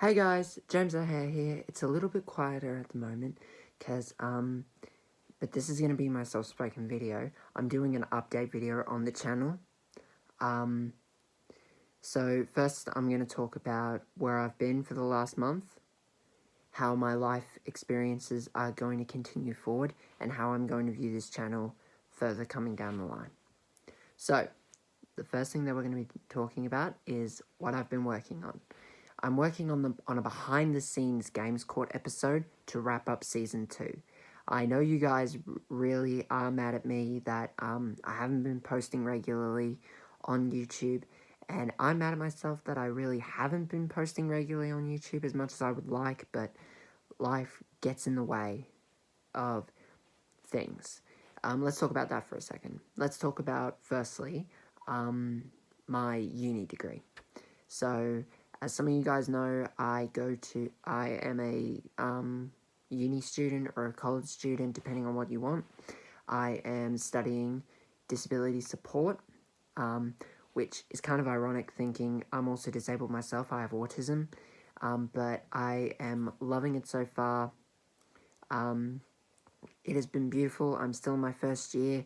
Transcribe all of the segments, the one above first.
Hey guys, James O'Hare here. It's a little bit quieter at the moment, but this is going to be my self-spoken video. I'm doing an update video on the channel. Um, so first I'm going to talk about where I've been for the last month, how my life experiences are going to continue forward, and how I'm going to view this channel further coming down the line. So, the first thing that we're going to be talking about is what I've been working on. I'm working on a behind-the-scenes Games Court episode to wrap up Season 2. I know you guys really are mad at me that I haven't been posting regularly on YouTube, and I'm mad at myself that I really haven't been posting regularly on YouTube as much as I would like, but life gets in the way of things. Let's talk about that for a second. Let's talk about, firstly, my uni degree. So, as some of you guys know, I am a uni student or a college student, depending on what you want. I am studying disability support, which is kind of ironic thinking I'm also disabled myself. I have autism, but I am loving it so far. It has been beautiful. I'm still in my first year,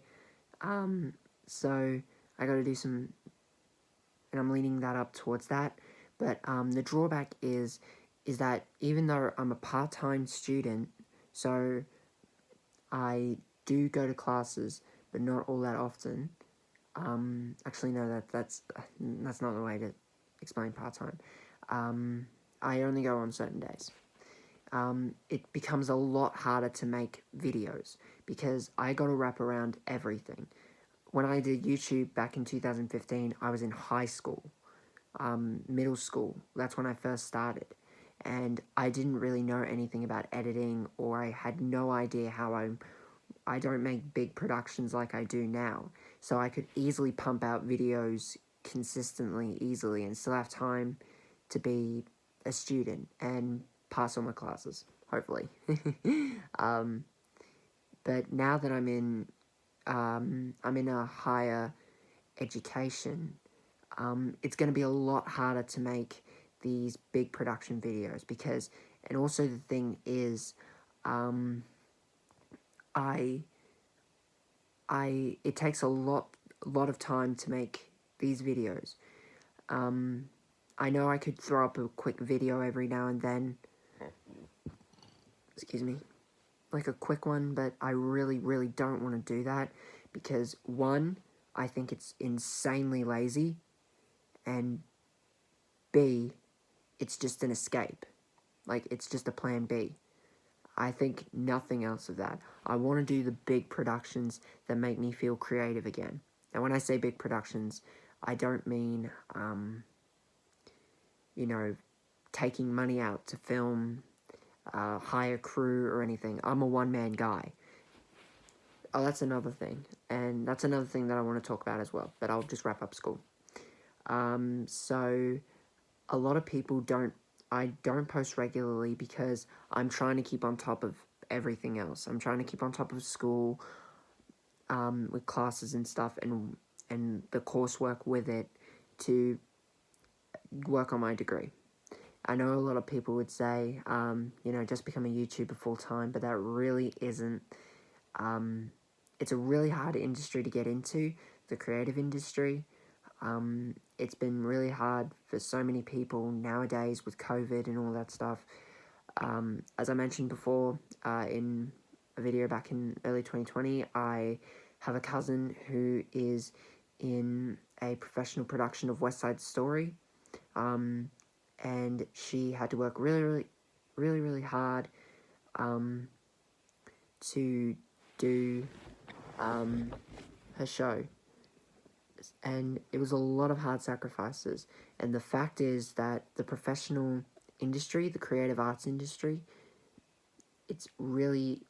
so I got to do some, and I'm leaning that up towards that. But the drawback is that even though I'm a part-time student, so I do go to classes, but not all that often. Actually, no, that's not the way to explain part-time. I only go on certain days. It becomes a lot harder to make videos because I got to wrap around everything. When I did YouTube back in 2015, I was in high school. Middle school. That's when I first started. And I didn't really know anything about editing, or I had no idea how I don't make big productions like I do now. So I could easily pump out videos consistently, easily, and still have time to be a student and pass all my classes, hopefully. But now that I'm in a higher education, it's going to be a lot harder to make these big production videos because, and also the thing is, it takes a lot of time to make these videos. I know I could throw up a quick video every now and then, excuse me, like a quick one, but I really, really don't want to do that because, one, I think it's insanely lazy, and B, it's just an escape. Like, it's just a plan B. I think nothing else of that. I want to do the big productions that make me feel creative again. And when I say big productions, I don't mean, taking money out to film, hire crew or anything. I'm a one-man guy. Oh, that's another thing. And that's another thing that I want to talk about as well. But I'll just wrap up school. So, a lot of people I don't post regularly because I'm trying to keep on top of everything else. I'm trying to keep on top of school, with classes and stuff, and the coursework with it to work on my degree. I know a lot of people would say, just become a YouTuber full-time, but that really isn't. It's a really hard industry to get into, the creative industry. It's been really hard for so many people nowadays with COVID and all that stuff. As I mentioned before, in a video back in early 2020, I have a cousin who is in a professional production of West Side Story, and she had to work really hard to do her show. And it was a lot of hard sacrifices. And the fact is that the professional industry, the creative arts industry, it's really,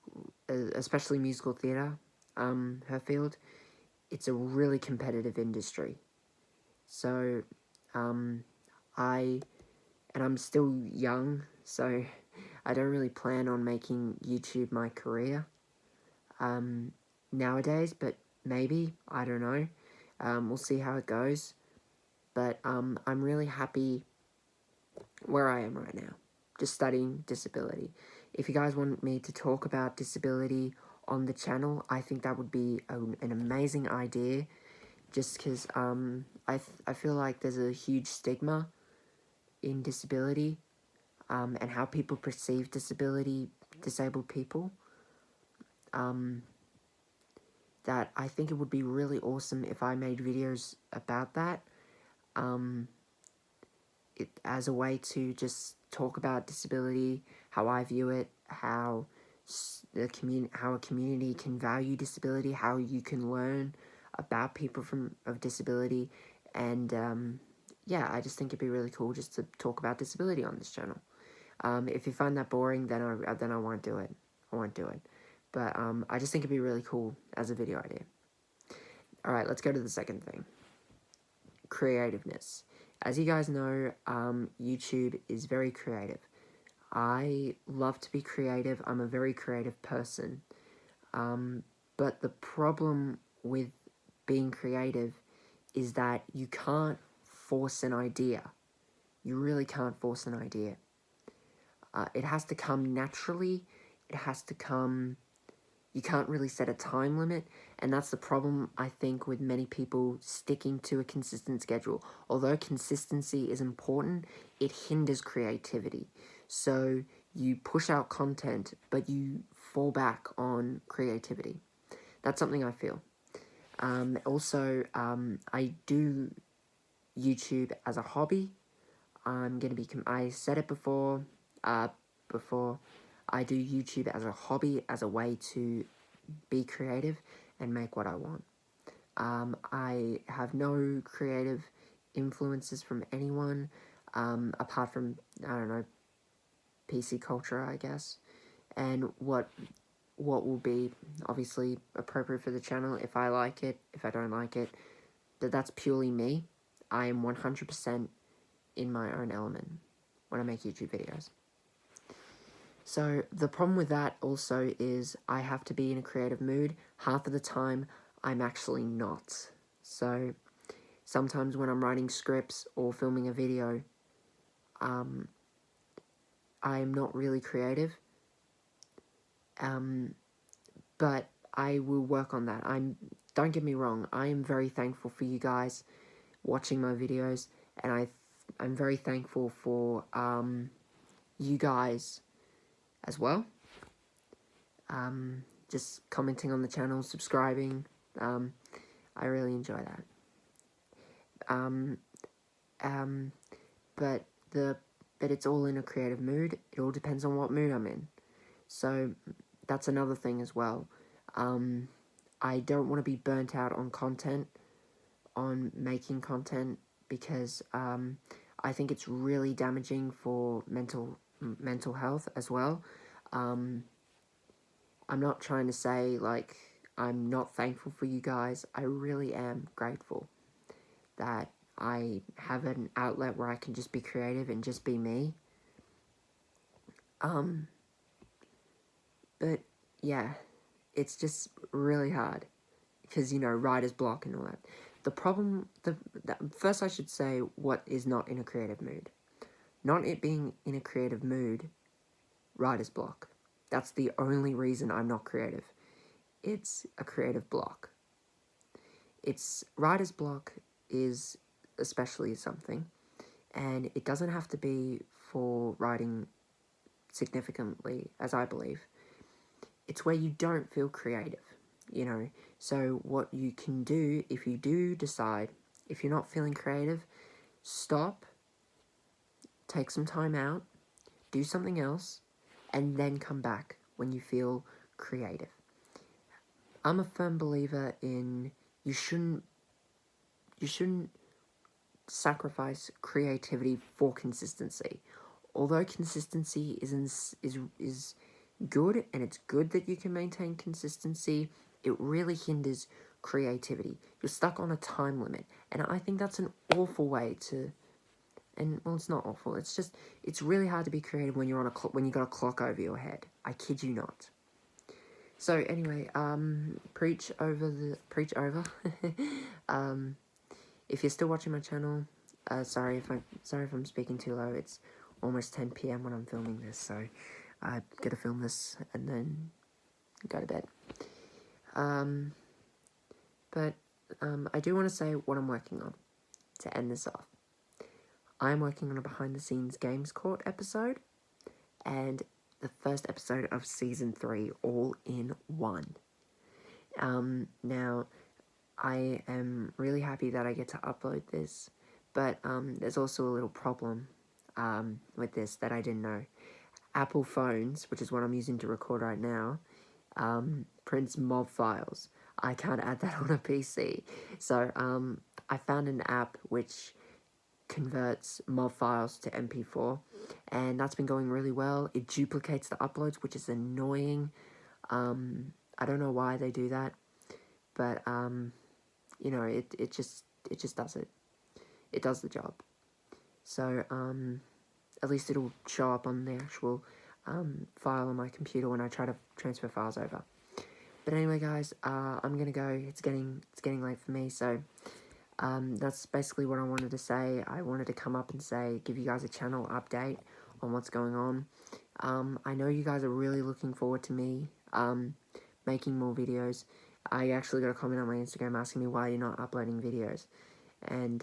especially musical theatre, her field, it's a really competitive industry. So, and I'm still young, so I don't really plan on making YouTube my career, nowadays, but maybe, I don't know. We'll see how it goes. But I'm really happy where I am right now, just studying disability. If you guys want me to talk about disability on the channel, I think that would be an amazing idea, just because I feel like there's a huge stigma in disability, and how people perceive disabled people, that I think it would be really awesome if I made videos about that, as a way to just talk about disability, how I view it, how how a community can value disability, how you can learn about people of disability, and yeah, I just think it'd be really cool just to talk about disability on this channel. If you find that boring, then I won't do it. I won't do it. But I just think it'd be really cool as a video idea. Alright, let's go to the second thing. Creativeness. As you guys know, YouTube is very creative. I love to be creative. I'm a very creative person. But the problem with being creative is that you can't force an idea. You really can't force an idea. It has to come naturally. It has to come... You can't really set a time limit, and that's the problem, I think, with many people sticking to a consistent schedule. Although consistency is important, it hinders creativity. So you push out content, but you fall back on creativity. That's something I feel. Also, I do YouTube as a hobby. I said it before, I do YouTube as a hobby, as a way to be creative and make what I want. I have no creative influences from anyone, apart from, I don't know, PC culture, I guess, and what will be obviously appropriate for the channel. If I like it, if I don't like it, that's purely me. I am 100% in my own element when I make YouTube videos. So the problem with that also is I have to be in a creative mood. Half of the time, I'm actually not. So sometimes when I'm writing scripts or filming a video, I'm not really creative. But I will work on that. Don't get me wrong, I am very thankful for you guys watching my videos, and I'm very thankful for you guys as well. Just commenting on the channel, subscribing. I really enjoy that. But it's all in a creative mood. It all depends on what mood I'm in. So that's another thing as well. I don't want to be burnt out on content, on making content, because I think it's really damaging for mental health as well. I'm not trying to say, like, I'm not thankful for you guys. I really am grateful that I have an outlet where I can just be creative and just be me. But, yeah, it's just really hard, because, you know, writer's block and all that. The problem, first I should say what is not in a creative mood. Not it being in a creative mood, writer's block. That's the only reason I'm not creative. It's a creative block. Writer's block is especially something, and it doesn't have to be for writing significantly, as I believe. It's where you don't feel creative, you know. So what you can do, if you do decide, if you're not feeling creative, stop, take some time out, do something else, and then come back when you feel creative. I'm a firm believer in you shouldn't sacrifice creativity for consistency. Although consistency is good, and it's good that you can maintain consistency, it really hinders creativity. You're stuck on a time limit, and I think that's an awful way to... And, well, it's not awful. It's just, it's really hard to be creative when you're on when you got a clock over your head. I kid you not. So anyway, preach over. If you're still watching my channel, sorry if I'm speaking too low. It's almost 10 p.m. when I'm filming this, so I gotta film this and then go to bed. But I do want to say what I'm working on to end this off. I'm working on a behind-the-scenes Games Court episode, and the first episode of Season 3, all in one. Now, I am really happy that I get to upload this, but there's also a little problem with this that I didn't know. Apple phones, which is what I'm using to record right now, prints MOV files. I can't add that on a PC. So I found an app which converts MOV files to MP4, and that's been going really well. It duplicates the uploads, which is annoying. I don't know why they do that, but you know, it just does it. It does the job. So at least it'll show up on the actual file on my computer when I try to transfer files over. But anyway, guys, I'm gonna go. It's getting late for me, so that's basically what I wanted to say. I wanted to come up and give you guys a channel update on what's going on. I know you guys are really looking forward to me making more videos. I actually got a comment on my Instagram asking me why you're not uploading videos, and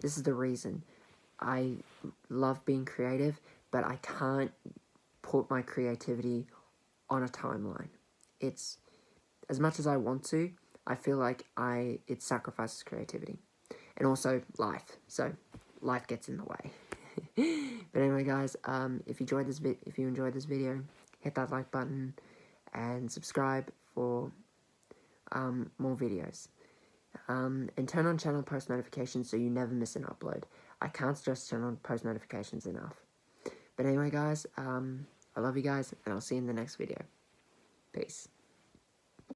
this is the reason. I love being creative, but I can't put my creativity on a timeline. It's, as much as I want to, I feel like it sacrifices creativity. And also life. So life gets in the way. But anyway, guys, if you enjoyed this video, hit that like button and subscribe for more videos. And turn on channel post notifications so you never miss an upload. I can't stress turn on post notifications enough. But anyway, guys, I love you guys, and I'll see you in the next video. Peace.